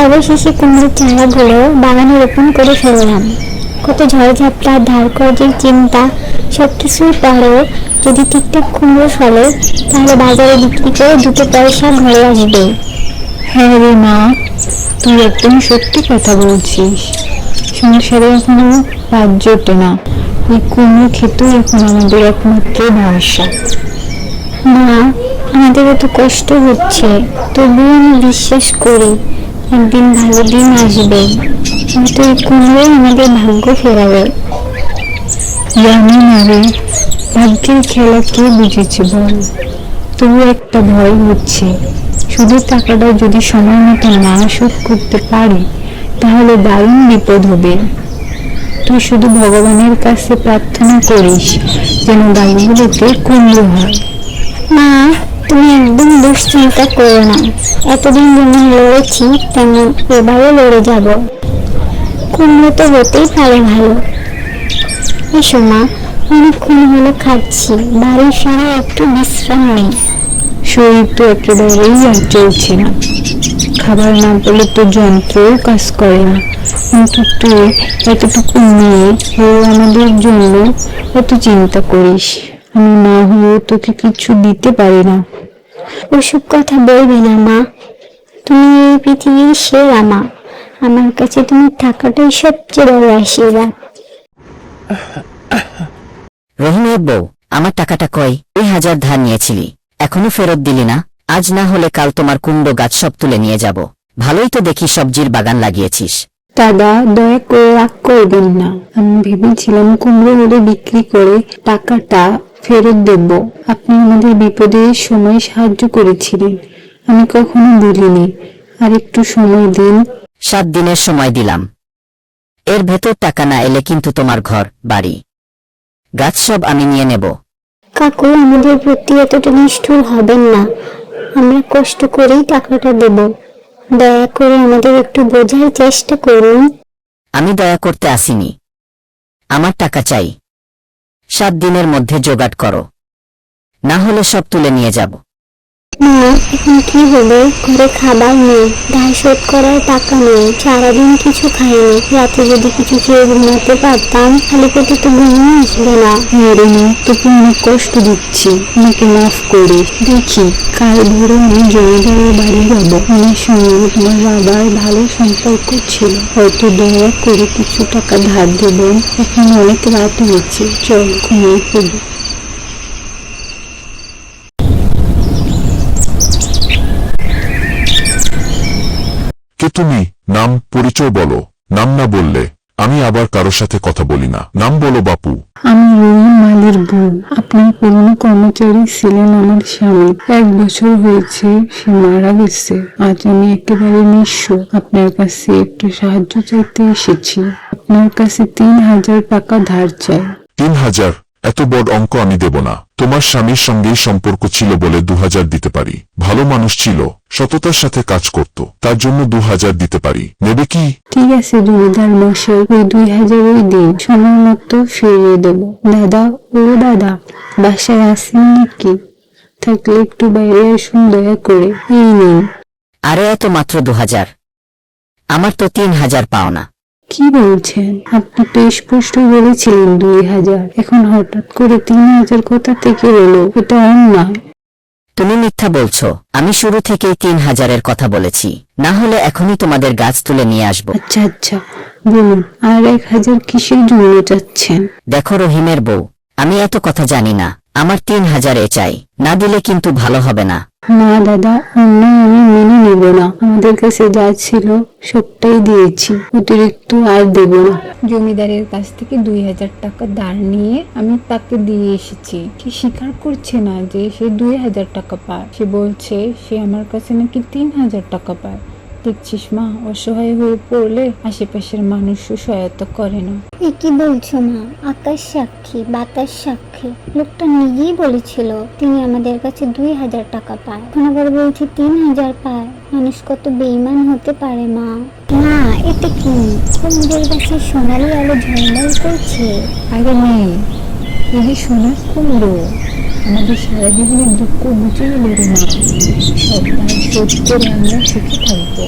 অবশেষে কুমড়োর চারাগুলো বাগানে রোপণ করে ফেললাম। কত ঝড়ঝাপটা, ধার কর্জের চিন্তা, সবকিছুর পরেও যদি ঠিকঠাক কুমড়ো ফলে তাহলে বাজারে বিক্রি করে দুটো পয়সা ঘরে আসবে। হ্যাঁ রে মা, তুই একদম সত্যি কথা বলছিস। সংসারে এখনো ভাত জোটে না, এই কুমড়ো খেতেই এখন আমাদের একমাত্র ভরসা। মা, আমাদেরও তো কষ্ট হচ্ছে, তবুও আমি বিশ্বাস করি একদিন ভালো দিন আসবে, হয়তো এই কুমড়োই আমাদের ভাগ্য ফেরাবে। জানি না রে, ভাগ্যের খেলা কে বুঝেছে বল। তবু একটা ভয় হচ্ছে, শুধু টাকাটা যদি সময় মতো না শোধ করতে পারি তাহলে দারুণ বিপদ হবে। তুই শুধু ভগবানের কাছে প্রার্থনা করিস যেন গাছগুলোতে কুমড়ো হয়। মা, তুমি একদম দুশ্চিন্তা করো না, এতদিন যেমন লড়েছি তেমন এবারও লড়ে যাব। কুমড়ো তো হতেই পারে ভালো। এসো মা, অনেকক্ষণ হলো খাচ্ছি, বাড়ির ফিরে একটু বিশ্রাম নেই। শরীর তো একেবারেই আর চলছে না, খাবার না পেলে তো যন্ত্রও কাজ করে না। কিন্তু তুই এতটুকু নিয়ে আমাদের জন্য এত চিন্তা করিস, আমি না হয়েও তোকে কিছু দিতে পারি না। ওসব কথা বলবে না মা, তুমি এই পৃথিবীর সেরা মা। আমার কাছে তুমি থাকাটাই সবচেয়ে বড় আশীর্বাদ। রহিমের বউ, আমার টাকাটা কই? 2,000 ধার নিয়েছিলি, এখনো ফেরত দিলি না। আজ না হলে কাল তোমার কুমড়ো গাছ সব তুলে নিয়ে যাব। ভালোই তো দেখি সবজির বাগান লাগিয়েছিস। দাদা, দয়া করে রাগ করবেন না, আমি ভেবেছিলাম কুমড়ো হলে বিক্রি করে টাকাটা ফেরত দেব। আপনি আমাদের বিপদের সময় সাহায্য করেছিলেন, আমি কখনো ভুলিনি। আর একটু সময় দিন। 7 দিনের সময় দিলাম, এর ভেতর টাকা না এলে কিন্তু তোমার ঘর বাড়ি গাছ সব আমি নিয়ে নেব। কাকু, আমাদের প্রতি এতটা নিষ্ঠুর হবেন না, আমরা কষ্ট করেই টাকাটা দেব। দয়া করে আমাদের একটু বোঝার চেষ্টা করুন। আমি দয়া করতে আসিনি, আমার টাকা চাই। 7 দিনের মধ্যে জোগাড় করো, না হলে সব তুলে নিয়ে যাব। মা, এখন কি হবে? ঘরে খাবার নেই, ধার শোধ করার টাকা নেই, সারাদিন কিছু খাইনি। রাতে যদি কিছু খেয়ে ঘুমাতে পারতাম, খালি পেটে তো ঘুমিয়ে আসবে না। রেনু, তোকে অনেক কষ্ট দিচ্ছি, আমাকে মাফ করে দেখি। কাল ভোরে আমি জমিদারের বাড়ি যাব, আমার সঙ্গে তোমার বাবার ভালো সম্পর্ক ছিল, হয়তো দয়া করে কিছু টাকা ধার দেবেন। এখন অনেক রাত হয়েছে, চল ঘুমিয়ে পড়ি। কে তুমি? নাম পরিচয় বলো। নাম না বললে আমি আবার কারোর সাথে কথা বলি না। নাম বলো বাপু। আমি রহিম মালির বউ। আপনার পুরনো কর্মচারী ছিলেন আমার স্বামী, 1 বছর হয়েছে সে মারা গেছে। আজ আমি একেবারে নিঃস্ব, আপনার কাছে একটু সাহায্য চাইতে এসেছি। আপনার কাছে 3,000 টাকা ধার চাই। 3,000? এত বড় অঙ্ক আমি দেব না। তোমার স্বামীর সঙ্গেই সম্পর্ক ছিল বলে 2,000 দিতে পারি। ভালো মানুষ ছিল, সততার সাথে কাজ করত, তার জন্য 2,000 দিতে পারি। নেবে কি? ঠিক আছে জমিদার মশাই, ওই 2,000 দিন, সময় মতো ফিরিয়ে দেব। দাদা, ও দাদা, বাসায় আসেন নাকি? থাকলে একটু বাইরে আসুন দয়া করে। এই নিন। আরে এত মাত্র 2,000, আমার তো 3,000 পাও না। কি বলছেন? আপনি তো স্পষ্ট বলেছিলেন 2,000, এখন হঠাৎ করে 3,000 কোথা থেকে এলো? এটা অন্যায়। তুমি মিথ্যা বলছো, আমি শুরু থেকেই 3,000-এর কথা বলেছি, না হলে এখনই তোমাদের গাছ তুলে নিয়ে আসবো। আচ্ছা আচ্ছা, বলুন, আর 1,000 কিসের জন্য চাচ্ছেন? দেখো রহিমের বউ, আমি এত কথা জানি না, আমার 3,000 চাই, না দিলে কিন্তু ভালো হবে না। না দাদা, অন্যায় আমি মেনে নেব না। আমাদের কাছে যা ছিল সবটাই দিয়েছি, অতিরিক্ত আর দেব না। জমিদারের কাছ থেকে 2,000 টাকা ধার নিয়ে আমি তাকে দিয়ে এসেছি। সে স্বীকার করছে না যে সে 2,000 টাকা পায়, সে বলছে সে আমার কাছে নাকি 3,000 টাকা পায়। দেখছিস মা, অসহায় হয়ে পড়লে আশেপাশের মানুষও সহায়তা করে না। এ কি বলছো মা? আকাশ সাক্ষী, বাতাস সাক্ষী, লোকটা নিজেই বলেছিল তিনি আমাদের কাছে 2,000 টাকা পায়, এখন আবার বলছে 3,000 পায়। মানুষ কত বেঈমান হতে পারে মা। না, এটা কি? কুমড়োর গাছে সোনালি আলো ঝলমল করছে। আরে নেই, এই যে সোনার কুমড়ো, আমাদের সারা জীবনের দুঃখ বুঝে নেবে না, সব দায় শোধ করে আমরা সুখে থাকবো।